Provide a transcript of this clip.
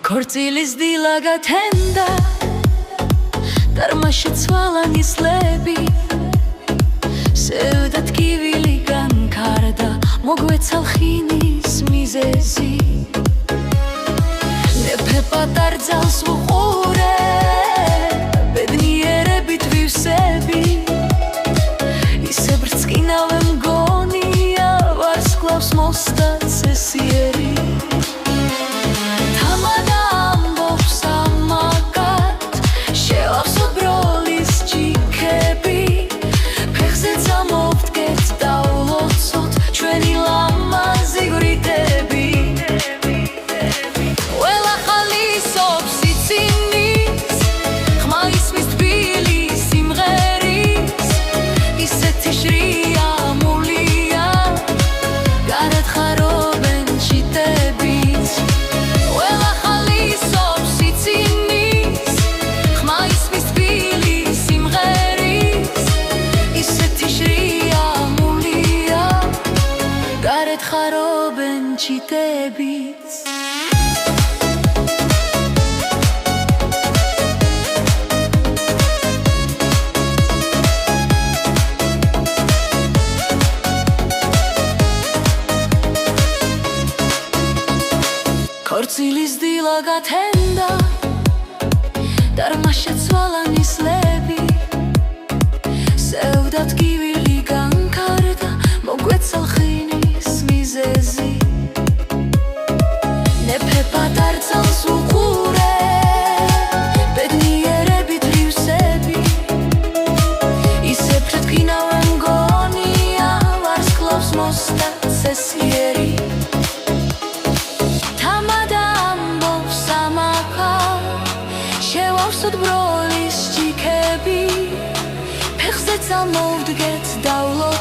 ქორწილის დილა გათენდა, დარმა შეცვალა ნისლები, სევდა ტკივილი განქარდა, მოგვეცა ლხინის მიზეზი. მეფე პატარ ძალს ვუყურე, ბედნიერებით ვივსები, ისე ბრწყინავე მგონია, ვარსკვლავს მოსდა წესიერი. ხარობენ ჩიტებით ქორწილის დილა გათენდა, დარმა შეცვალა ნისლები, სევდა ტკივილი განქარდა, მოგვეცა ლხინის მიზეზი. მეფე პატარ ძალს ვუყურე, ბედნიერებით ვივსები, ისე ბრწყინავე მგონია, ვარსკვლავს მოსდა წესიერი. თამადა ამბობს ამაყა, შევავსოთ ბროლის ჭიქები, ფეხზე წამოვდგეთ დავლოთ